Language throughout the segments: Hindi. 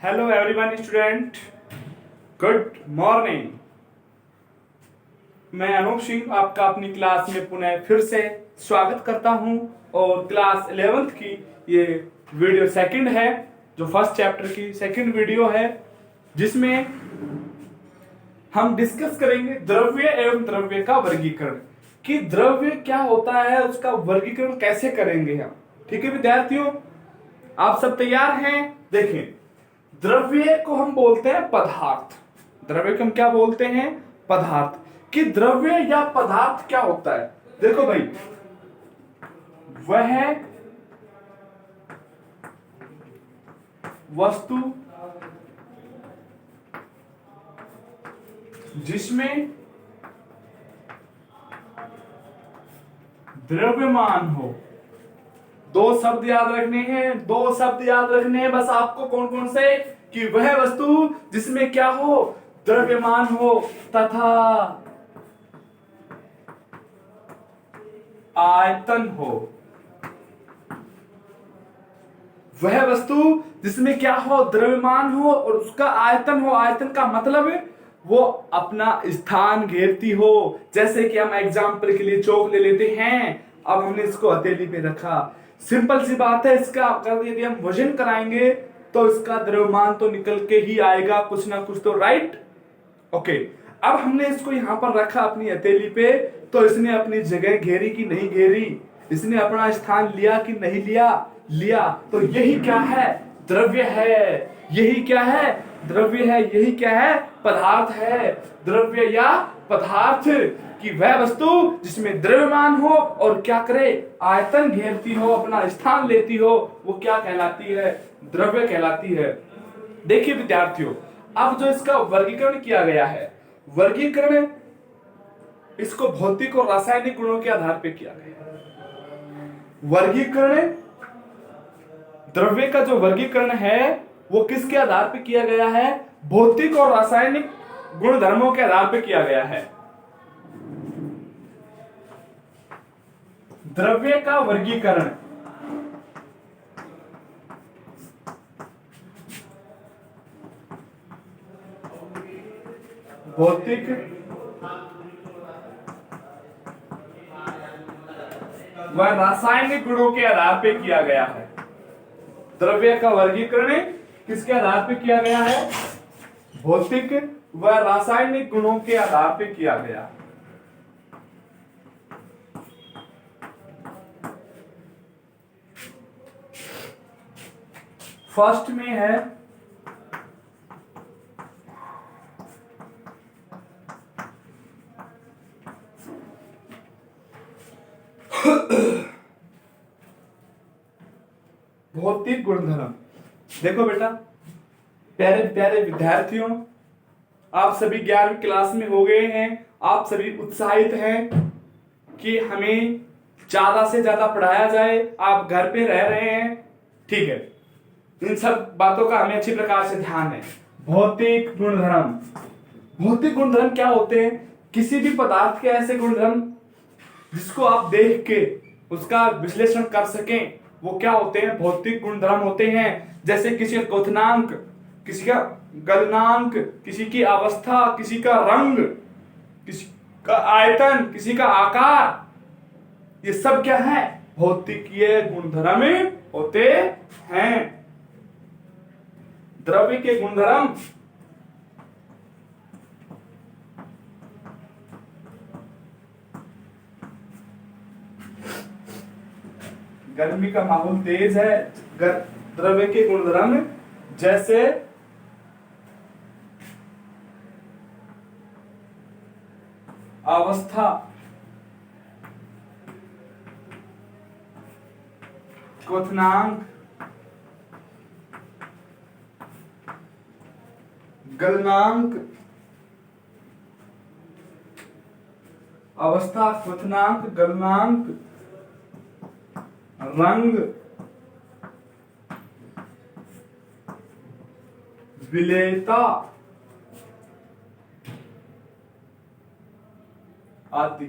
Hello everyone student, good morning. मैं अनूप सिंह आपका अपनी क्लास में पुनः फिर से स्वागत करता हूं और क्लास 11th की ये वीडियो सेकंड है, जो फर्स्ट चैप्टर की सेकंड वीडियो है, जिसमें हम डिस्कस करेंगे द्रव्य एवं द्रव्य का वर्गीकरण। कि द्रव्य क्या होता है, उसका वर्गीकरण कैसे करेंगे हम। ठीक है विद्यार्थियों, आप सब तैयार हैं? देखें, द्रव्य को हम बोलते हैं पदार्थ। द्रव्य को हम क्या बोलते हैं? पदार्थ। कि द्रव्य या पदार्थ क्या होता है? देखो भाई, वह वस्तु जिसमें द्रव्यमान हो। दो शब्द याद रखने हैं, दो शब्द याद रखने हैं बस आपको। कौन कौन से? कि वह वस्तु जिसमें क्या हो? द्रव्यमान हो तथा आयतन हो। वह वस्तु जिसमें क्या हो? द्रव्यमान हो और उसका आयतन हो। आयतन का मतलब वो अपना स्थान घेरती हो। जैसे कि हम एग्जाम्पल के लिए चौक ले लेते हैं, अब हमने इसको हथेली पे रखा। सिंपल सी बात है, इसका अगर यदि हम वजन कराएंगे तो इसका द्रव्यमान तो निकल के ही आएगा कुछ ना कुछ तो, राइट? ओके, अब हमने इसको यहां पर रखा अपनी हथेली पे, तो इसने अपनी जगह घेरी कि नहीं घेरी? इसने अपना स्थान लिया कि नहीं लिया? लिया। तो यही क्या है? द्रव्य है। यही क्या है? द्रव्य है। यही क्या है? पदार्थ है। द्रव्य या पदार्थ कि वह वस्तु जिसमें द्रव्यमान हो और क्या करे? आयतन घेरती हो, अपना स्थान लेती हो, वो क्या कहलाती है? द्रव्य कहलाती है। देखिए विद्यार्थियों, अब जो इसका वर्गीकरण किया गया है, वर्गीकरण इसको भौतिक और रासायनिक गुणों के आधार पर किया गया है। वर्गीकरण, द्रव्य का जो वर्गीकरण है वो किसके आधार पर किया गया है? भौतिक और रासायनिक गुणधर्मों के आधार पर किया गया है। द्रव्य का वर्गीकरण भौतिक व रासायनिक गुणों के आधार पर किया गया है। द्रव्य का वर्गीकरण किसके आधार पर किया गया है? भौतिक व रासायनिक गुणों के आधार पर किया गया। फर्स्ट में है भौतिक गुणधर्म। देखो बेटा, प्यारे प्यारे विद्यार्थियों, आप सभी 11वीं क्लास में हो गए हैं। आप सभी उत्साहित हैं कि हमें ज्यादा से ज्यादा पढ़ाया जाए। आप घर पे रह रहे हैं, ठीक है। इन सब बातों का हमें अच्छी प्रकार से ध्यान है। भौतिक गुणधर्म। भौतिक गुणधर्म क्या होते हैं? किसी भी पदार्थ के ऐसे गुणधर्म जिसको आप देख के उसका विश्लेषण कर सकें, वो क्या होते हैं? भौतिक गुणधर्म होते हैं। जैसे किसी का क्वथनांक, किसी का गलनांक, किसी की अवस्था, किसी का रंग, किसी का आयतन, किसी का आकार, ये सब क्या है? भौतिकीय गुणधर्म होते हैं। द्रव्य के गुणधर्म गर्मी का माहौल तेज है। द्रव्य के गुणधर्म जैसे अवस्था, क्वथनांक, गलनांक, अवस्था, क्वथनांक, गलनांक, रंग, विलेयता आदि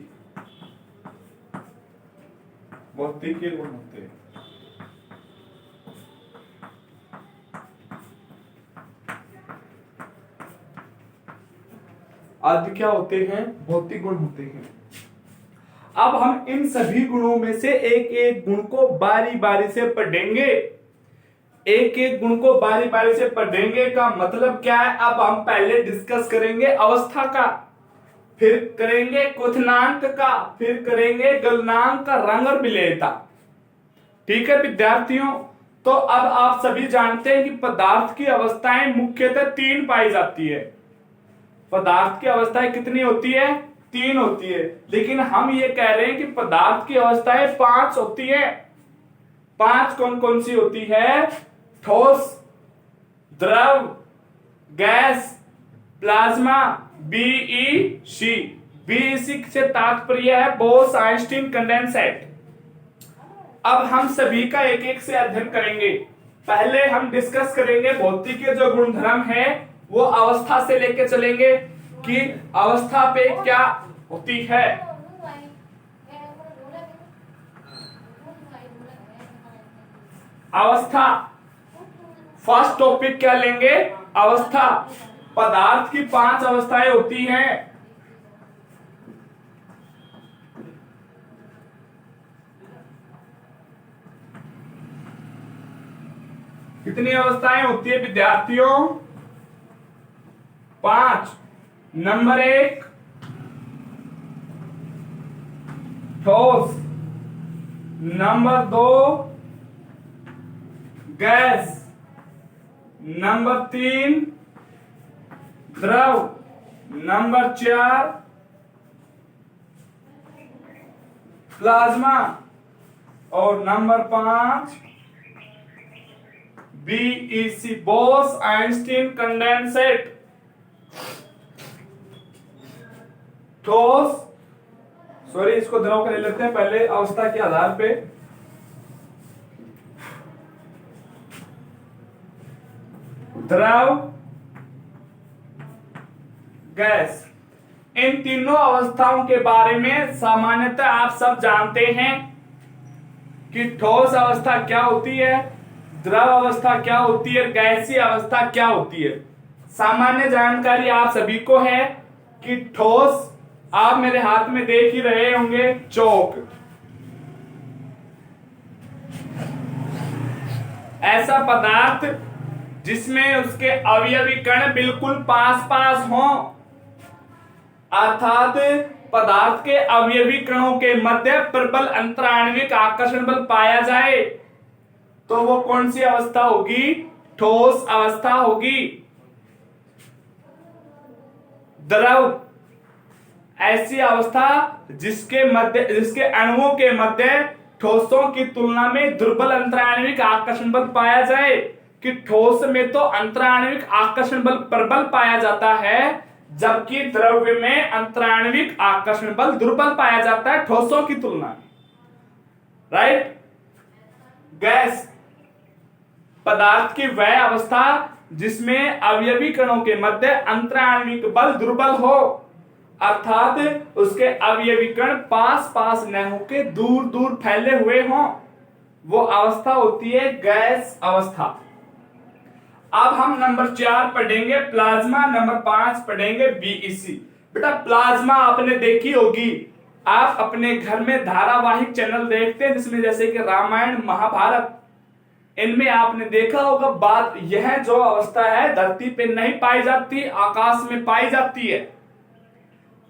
भौतिकीय गुण होते हैं। आदि क्या होते हैं, भौतिक गुण होते हैं। अब हम इन सभी गुणों में से एक एक गुण को बारी बारी से पढ़ेंगे। एक एक गुण को बारी बारी से पढ़ेंगे का मतलब क्या है, अब हम पहले डिस्कस करेंगे अवस्था का, फिर करेंगे क्वथनांक का, फिर करेंगे गलनांक का, रंग और विलेयता। ठीक है विद्यार्थियों, तो अब आप सभी जानते हैं कि पदार्थ की अवस्थाएं मुख्यतः 3 पाई जाती है। पदार्थ की अवस्थाएं कितनी होती है, 3 होती है, लेकिन हम ये कह रहे हैं कि पदार्थ की अवस्थाएं 5 होती है। 5 कौन कौन सी होती है, ठोस, द्रव, गैस, प्लाज्मा, बीईसी। बीईसी से तात्पर्य है बोस आइंस्टीन कंडेंसेट। अब हम सभी का एक एक से अध्ययन करेंगे। पहले हम डिस्कस करेंगे भौतिक के जो गुणधर्म है, वो अवस्था से लेके चलेंगे कि अवस्था पे क्या होती है। अवस्था, फर्स्ट टॉपिक क्या लेंगे, अवस्था। पदार्थ की 5 अवस्थाएं होती हैं। कितनी अवस्थाएं होती है विद्यार्थियों, 5। नंबर 1 ठोस, नंबर 2 गैस, नंबर 3 द्रव, नंबर 4 प्लाज्मा और number 5 BEC Bose Einstein condensate. ठोस, सॉरी इसको द्रव कर लेते हैं पहले अवस्था के आधार पे। द्रव, गैस, इन तीनों अवस्थाओं के बारे में सामान्यतः आप सब जानते हैं कि ठोस अवस्था क्या होती है, द्रव अवस्था क्या होती है, गैसीय अवस्था क्या होती है। सामान्य जानकारी आप सभी को है कि ठोस, आप मेरे हाथ में देख ही रहे होंगे चौक, ऐसा पदार्थ जिसमें उसके अवयवी कण बिल्कुल पास पास हों, अर्थात पदार्थ के अवयवी कणों के मध्य प्रबल अंतराण्विक आकर्षण बल पाया जाए, तो वो कौन सी अवस्था होगी, ठोस अवस्था होगी। द्रव, ऐसी अवस्था जिसके अणुओं के मध्य ठोसों की तुलना में दुर्बल अंतराण्विक आकर्षण बल पाया जाए, कि ठोस में तो अंतराण्विक आकर्षण बल प्रबल पाया जाता है, जबकि द्रव्य में अंतराण्विक आकर्षण बल दुर्बल पाया जाता है ठोसों की तुलना में। राइट। गैस, पदार्थ की वह अवस्था जिसमें अवयवी कणों के मध्य अंतराण्विक बल दुर्बल हो, अर्थात उसके अवयवी कण पास पास न होके दूर दूर फैले हुए हों, वो अवस्था होती है गैस अवस्था। अब हम नंबर 4 पढ़ेंगे प्लाज्मा, नंबर 5 पढ़ेंगे बीईसी। बेटा प्लाज्मा आपने देखी होगी, आप अपने घर में धारावाहिक चैनल देखते हैं जिसमें जैसे कि रामायण, महाभारत, इनमें आपने देखा होगा। बात यह जो अवस्था है धरती पे नहीं पाई जाती, आकाश में पाई जाती है।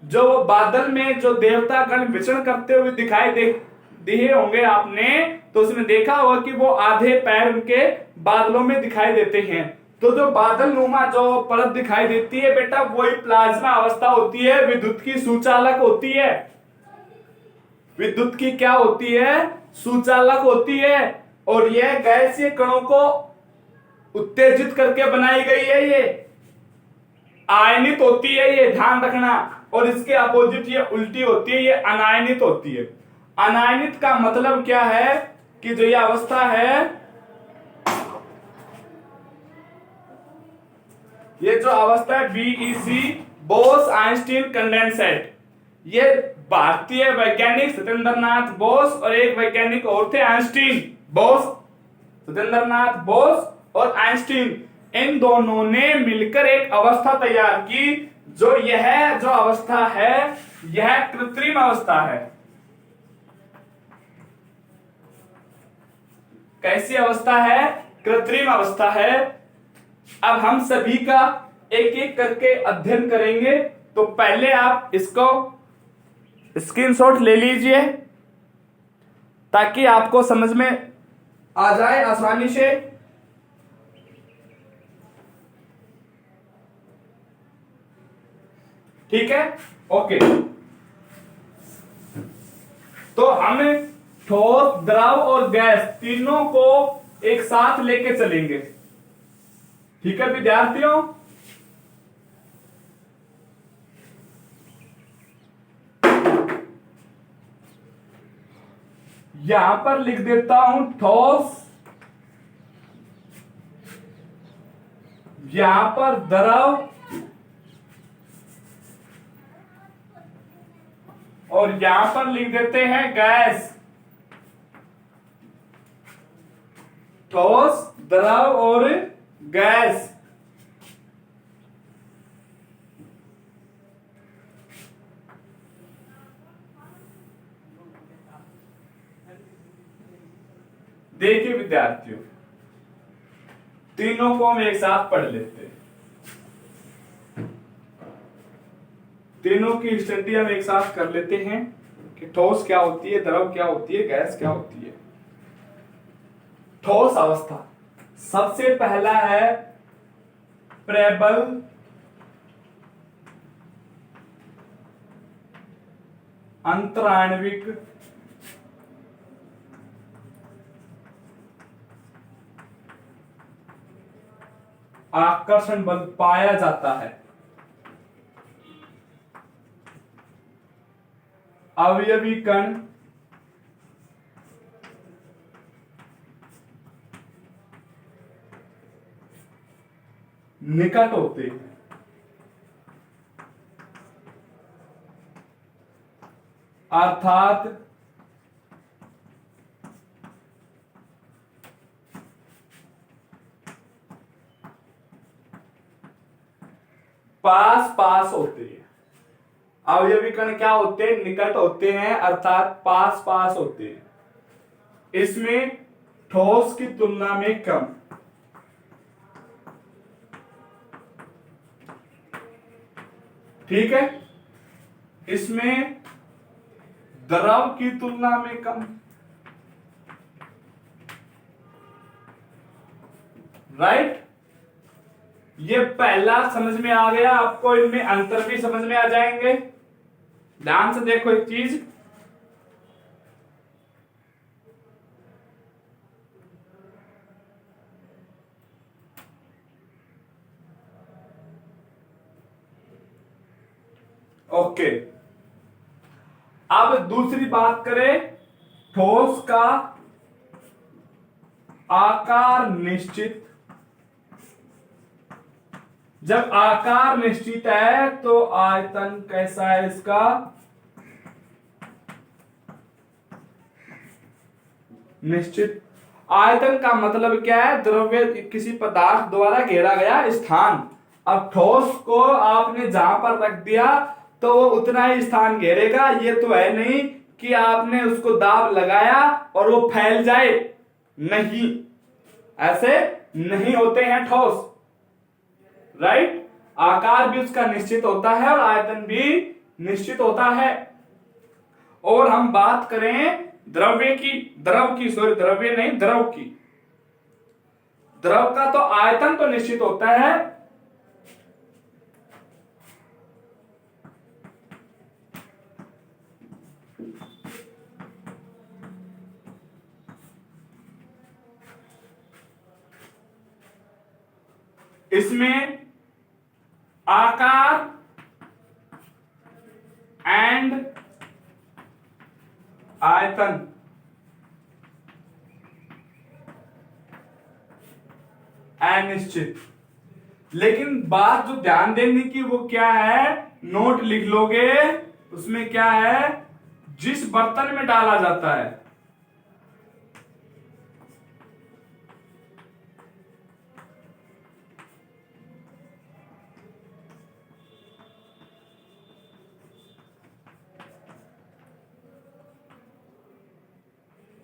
जो बादल में जो देवता गण विचरण करते हुए दिखाई दिए होंगे आपने, तो उसमें देखा होगा कि वो आधे पैर उनके बादलों में दिखाई देते हैं। तो जो बादल नुमा जो परत दिखाई देती है बेटा, वही प्लाज्मा अवस्था होती है, विद्युत की सुचालक होती है। विद्युत की क्या होती है, सुचालक होती है। और यह गैसीय कणों को उत्तेजित करके बनाई गई है, ये आयनित होती है, ये ध्यान रखना। और इसके अपोजिट ये उल्टी होती है, ये अनायनित होती है। अनायनित का मतलब क्या है कि जो ये अवस्था है, ये जो अवस्था है बीईसी बोस आइंस्टीन कंडेंसेट, ये भारतीय वैज्ञानिक सत्येंद्रनाथ बोस और एक वैज्ञानिक और थे आइंस्टीन। बोस, सत्येंद्रनाथ बोस और आइंस्टीन, इन दोनों ने मिलकर एक अवस्था तैयार की जो यह जो अवस्था है यह कृत्रिम अवस्था है। कैसी अवस्था है? कृत्रिम अवस्था है। अब हम सभी का एक एक करके अध्ययन करेंगे, तो पहले आप इसको स्क्रीनशॉट ले लीजिए ताकि आपको समझ में आ जाए आसानी से। ठीक है, ओके। तो हम ठोस, द्रव और गैस तीनों को एक साथ लेके चलेंगे। ठीक है विद्यार्थियों, यहां पर लिख देता हूं ठोस, यहां पर द्रव और यहां पर लिख देते हैं गैस। ठोस, द्रव और गैस। देखिए विद्यार्थियों, तीनों को हम एक साथ पढ़ लेते हैं। तीनों की स्टडी हम एक साथ कर लेते हैं कि ठोस क्या होती है, द्रव क्या होती है, गैस क्या होती है। ठोस अवस्था, सबसे पहला है प्रबल अंतराण्विक आकर्षण बल पाया जाता है। अवयवी कण निकट होते हैं, अर्थात पास पास होते हैं। अवयवी कण क्या होते हैं? निकट होते हैं, अर्थात पास पास होते हैं। इसमें ठोस की तुलना में कम। ठीक है, इसमें द्रव की तुलना में कम। राइट, ये पहला समझ में आ गया आपको। इनमें अंतर भी समझ में आ जाएंगे। ध्यान से देखो एक चीज, ओके। अब दूसरी बात करें, ठोस का आकार निश्चित। जब आकार निश्चित है तो आयतन कैसा है इसका? निश्चित। आयतन का मतलब क्या है? द्रव्य किसी पदार्थ द्वारा घेरा गया स्थान। अब ठोस को आपने जहां पर रख दिया तो वो उतना ही स्थान घेरेगा। ये तो है नहीं कि आपने उसको दाब लगाया और वो फैल जाए, नहीं, ऐसे नहीं होते हैं ठोस। राइट, आकार भी उसका निश्चित होता है और आयतन भी निश्चित होता है। और हम बात करें द्रव्य की, द्रव्य नहीं, द्रव की। द्रव का तो आयतन तो निश्चित होता है, इसमें आकार एंड आयतन अनिश्चित। लेकिन बात जो ध्यान देने की वो क्या है, नोट लिख लोगे, उसमें क्या है, जिस बर्तन में डाला जाता है,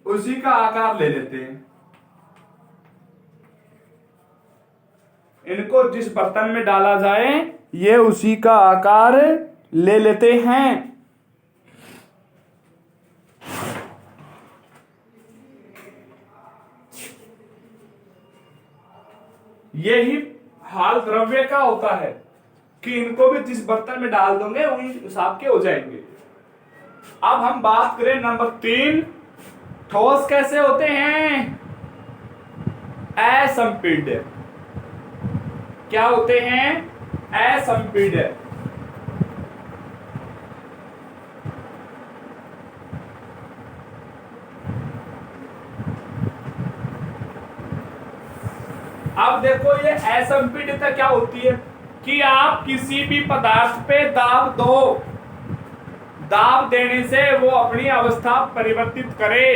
उसी का आकार ले लेते हैं। इनको जिस बर्तन में डाला जाए ये उसी का आकार ले लेते हैं। यही हाल द्रव्य का होता है कि इनको भी जिस बर्तन में डाल दोगे वही हिसाब के हो जाएंगे। अब हम बात करें नंबर 3, ठोस कैसे होते हैं? असंपीड्य। क्या होते हैं? असंपीड्य। अब देखो ये असंपीड्यता क्या होती है कि आप किसी भी पदार्थ पे दाब दो, दाब देने से वो अपनी अवस्था परिवर्तित करे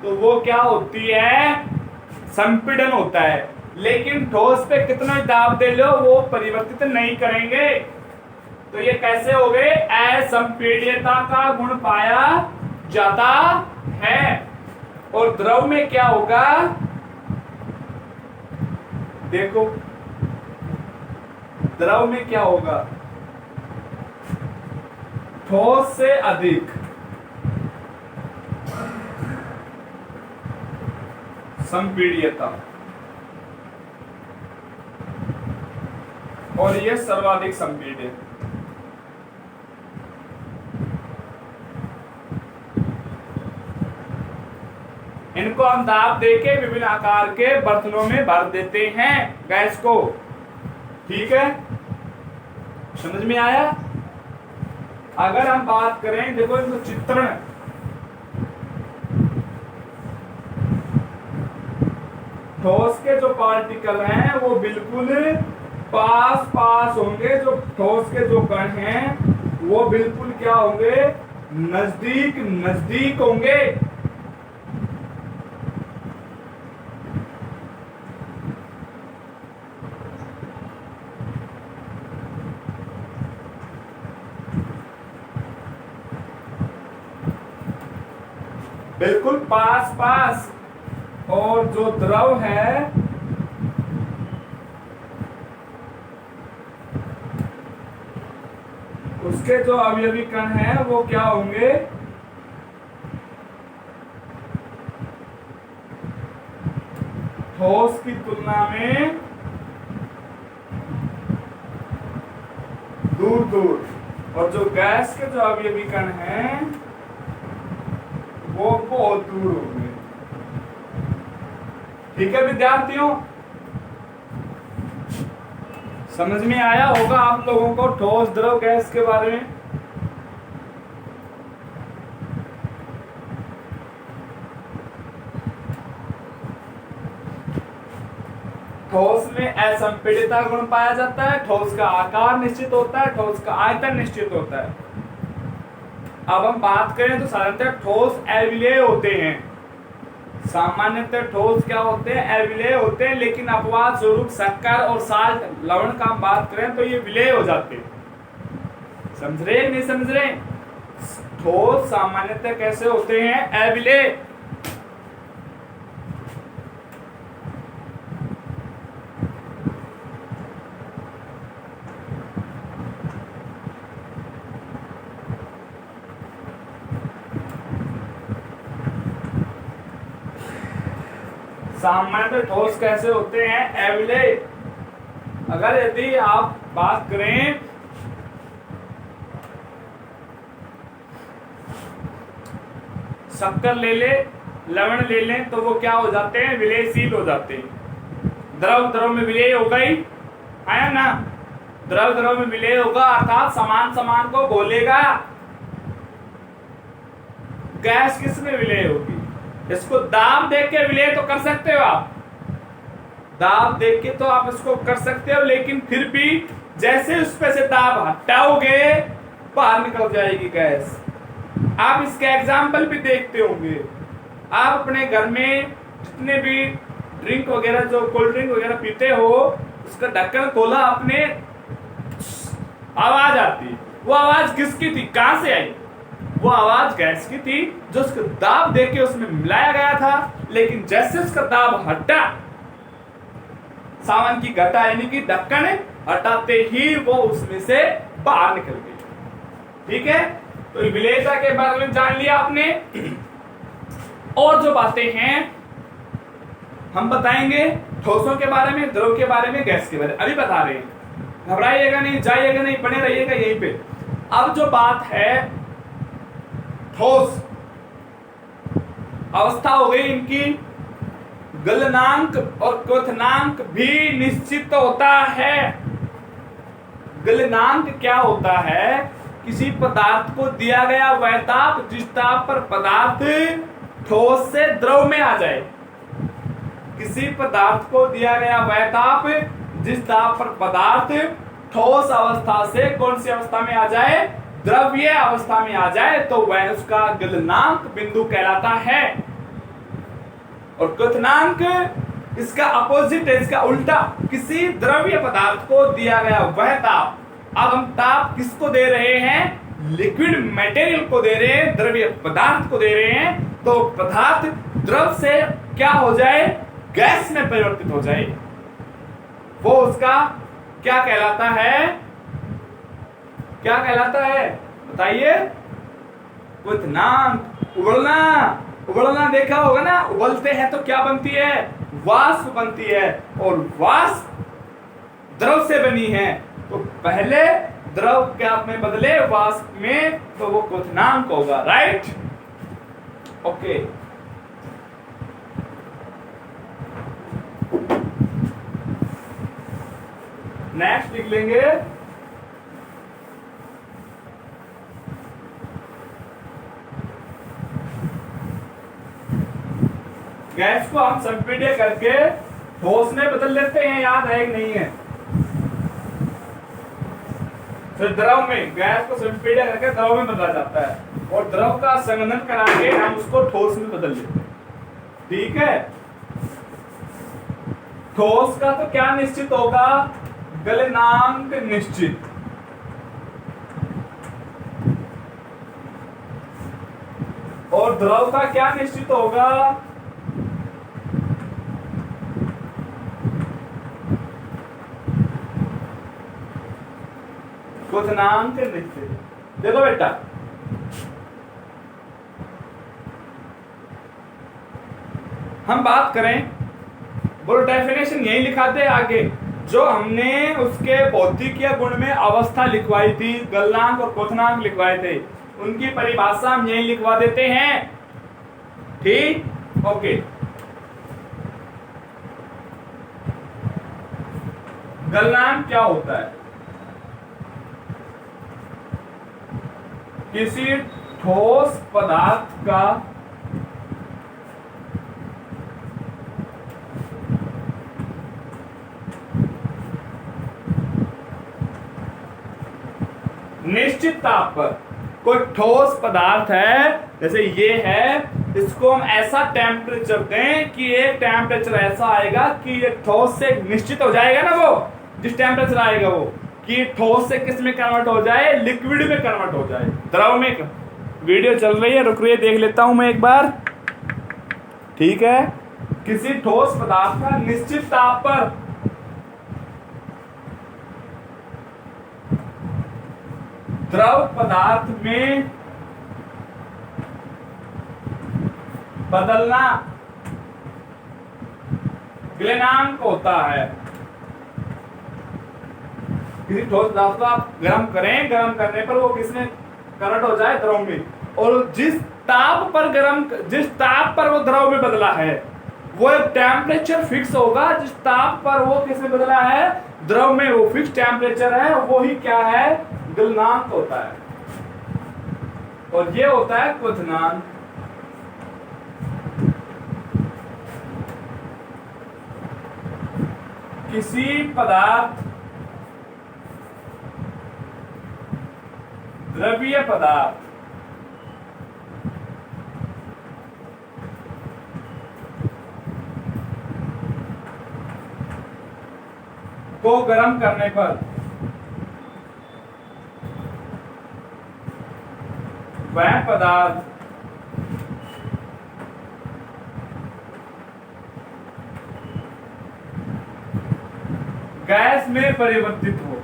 तो वो क्या होती है? संपीड़न होता है। लेकिन ठोस पे कितना दाब दे लो वो परिवर्तित नहीं करेंगे। तो ये कैसे हो गए? असंपीड्यता का गुण पाया जाता है। और द्रव में क्या होगा? देखो द्रव में क्या होगा? ठोस से अधिक संपीड्यता, और यह सर्वाधिक संपीड्य। इनको हम दाब देके विभिन्न आकार के बर्तनों में भर देते हैं गैस को। ठीक है, समझ में आया? अगर हम बात करें, देखो इनको चित्रण, ठोस के जो पार्टिकल हैं वो बिल्कुल पास पास होंगे, जो ठोस के जो कण हैं वो बिल्कुल क्या होंगे? नजदीक नजदीक होंगे। बिल्कुल पास पास। और जो द्रव है उसके जो अवयवी कण हैं वो क्या होंगे? ठोस की तुलना में दूर दूर। और जो गैस के जो अवयवी कण हैं वो बहुत दूर होंगे। ठीक है विद्यार्थियों, समझ में आया होगा आप लोगों को ठोस द्रव गैस के बारे में? ठोस में असंपीड्यता गुण पाया जाता है, ठोस का आकार निश्चित होता है, ठोस का आयतन निश्चित होता है। अब हम बात करें तो साधारणतः ठोस अविलेय होते हैं। सामान्यतः ठोस क्या होते हैं? अविलेय होते हैं। लेकिन अपवाद स्वरूप शक्कर और साल्ट, लवण का हम बात करें तो ये विलेय हो जाते हैं। समझ रहे नहीं समझ रहे? ठोस सामान्यतः कैसे होते हैं? अविलेय। सामान्य ठोस कैसे होते हैं? अविलेय। अगर यदि आप बात करें शक्कर ले ले, लवण ले लें तो वो क्या हो जाते हैं? विलयशील हो जाते हैं। द्रव द्रव में विलय होगा ही है ना? द्रव द्रव में विलय होगा अर्थात समान समान को घोलेगा। गैस किस में विलय होगी? इसको दाब देख के विलय तो कर सकते हो आप, दाब देख के तो आप इसको कर सकते हो, लेकिन फिर भी जैसे उस पे से दाब हटाओगे बाहर निकल जाएगी गैस। आप इसके एग्जाम्पल भी देखते होंगे। आप अपने घर में जितने भी ड्रिंक वगैरह, जो कोल्ड ड्रिंक वगैरह पीते हो, उसका ढक्कन खोला आपने, आवाज आती, वो आवाज किसकी थी? कहां से आई? वो आवाज गैस की थी जो उसका दाब देके उसमें मिलाया गया था, लेकिन जैसे उसका दाब हटा, सावन की घटा यानी कि ढक्कन हटाते ही वो उसमें से बाहर निकल गई। ठीक है, तो विलेयता के बारे में जान लिया आपने। और जो बातें हैं हम बताएंगे ठोसों के बारे में, द्रव के बारे में, गैस के बारे में, अभी बता रहे हैं। घबराइएगा नहीं, जाइएगा नहीं, बने रहिएगा यहीं पे। अब जो बात है ठोस अवस्था हो गई इनकी, गलनांक और क्वथनांक भी निश्चित होता है। गलनांक क्या होता है? किसी पदार्थ को दिया गया वह ताप जिस ताप पर पदार्थ ठोस से द्रव में आ जाए। किसी पदार्थ को दिया गया वह ताप जिस ताप पर पदार्थ ठोस अवस्था से कौन सी अवस्था में आ जाए? द्रव्य अवस्था में आ जाए, तो वह उसका गलनांक बिंदु कहलाता है। और क्वथनांक इसका अपोजिट है, इसका उल्टा। किसी द्रव्य पदार्थ को दिया गया वह ताप, अब हम ताप किसको दे रहे हैं? लिक्विड मटेरियल को दे रहे हैं, द्रव्य पदार्थ को दे रहे हैं, तो पदार्थ द्रव से क्या हो जाए? गैस में परिवर्तित हो जाए। वो उसका क्या कहलाता है? क्या कहलाता है बताइए? क्वथनांक। उबलना, उबलना देखा होगा ना, उबलते हैं तो क्या बनती है? वाष्प बनती है, और वाष्प द्रव से बनी है। तो पहले द्रव क्या में बदले वाष्प में, तो वो क्वथनांक होगा। Right, okay. नेक्स्ट लिख लेंगे गैस को हम संपीड्य करके ठोस में बदल लेते हैं, याद है कि नहीं है? फिर द्रव में गैस को संपीड्य करके द्रव में बदला जाता है, और द्रव का संघनन करा के हम उसको ठोस में बदल लेते हैं। ठीक है, ठोस का तो क्या निश्चित होगा? गलनांक निश्चित। और द्रव का क्या निश्चित होगा? क्वथनांक निश्चित। देखो बेटा, हम बात करें, बोलो डेफिनेशन यही लिखाते आगे जो हमने उसके भौतिकीय गुण में अवस्था लिखवाई थी, गलनांक और क्वथनांक लिखवाए थे, उनकी परिभाषा हम यही लिखवा देते हैं। ठीक, ओके। गलनांक क्या होता है? किसी ठोस पदार्थ का निश्चित ताप पर, कोई ठोस पदार्थ है, जैसे ये है, इसको हम ऐसा टेम्परेचर दें कि एक टेम्परेचर ऐसा आएगा कि ये ठोस से निश्चित हो जाएगा ना, वो जिस टेम्परेचर आएगा वो, कि ठोस से किस में कन्वर्ट हो जाए? लिक्विड में कन्वर्ट हो जाए, द्रव में। वीडियो चल रही है, रुक रही है, देख लेता हूं मैं एक बार। ठीक है, किसी ठोस पदार्थ का निश्चित ताप पर द्रव पदार्थ में बदलना गलनांक होता है। किसी ठोस पदार्थ को आप गर्म करें, गर्म करने पर वो किसमें कन्वर्ट हो जाए? द्रव में। और जिस ताप पर वो द्रव में बदला है, वो एक टेम्परेचर फिक्स होगा। जिस ताप पर वो किसमें बदला है? द्रव में। वो फिक्स टेम्परेचर है, वो ही क्या है? गलनांक होता है। और ये होता है क्वथनांक। किसी पदार्थ, द्रव्य पदार्थ को गर्म करने पर वह पदार्थ गैस में परिवर्तित हो,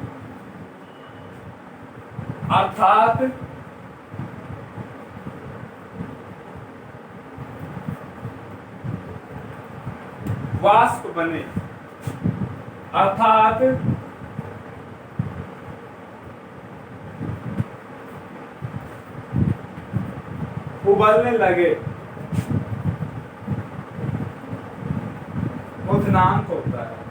अर्थात वाष्प बने, अर्थात उबलने लगे, क्वथनांक होता है।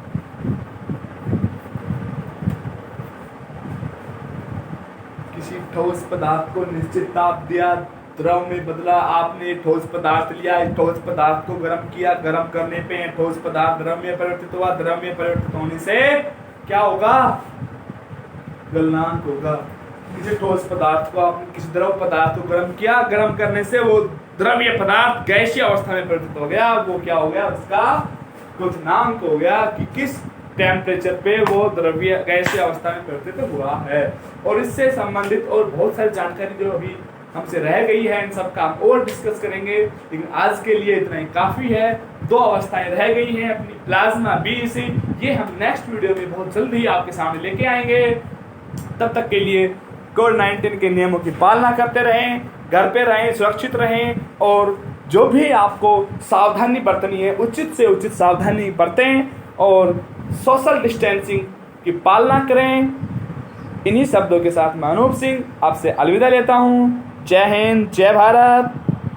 किसी ठोस पदार्थ को निश्चित ताप दिया, द्रव में बदला, आपने ठोस पदार्थ लिया, इस ठोस पदार्थ को गर्म किया, गर्म करने पे ठोस पदार्थ द्रव में परिवर्तित हुआ, द्रव में परिवर्तित होने से क्या होगा? गलनांक होगा। किसी ठोस पदार्थ को आपने किसी द्रव पदार्थ को गर्म किया, गर्म करने से वो द्रव्य पदार्थ गैसीय अवस्था में परिवर्तित हो गया, वो क्या हो गया? उसका क्वथनांक हो गया कि किस टेम्परेचर पे वो द्रव्य गैसीय अवस्था में परिवर्तित हुआ है। और इससे संबंधित और बहुत सारी जानकारी जो अभी हमसे रह गई है, इन सब का हम और डिस्कस करेंगे, लेकिन आज के लिए इतना ही काफी है। 2 अवस्थाएं रह गई हैं अपनी, प्लाज्मा, BEC, ये हम नेक्स्ट वीडियो में बहुत जल्दी आपके सामने लेके आएंगे। तब तक के लिए कोविड-19 के नियमों की पालना करते रहें, घर पे रहें, सुरक्षित रहें, और जो भी आपको सावधानी बरतनी है उचित से उचित सावधानी बरतें और सोशल डिस्टेंसिंग की पालना करें। इन्हीं शब्दों के साथ मैं अनूप सिंह आपसे अलविदा लेता हूँ। जय हिंद, जय भारत।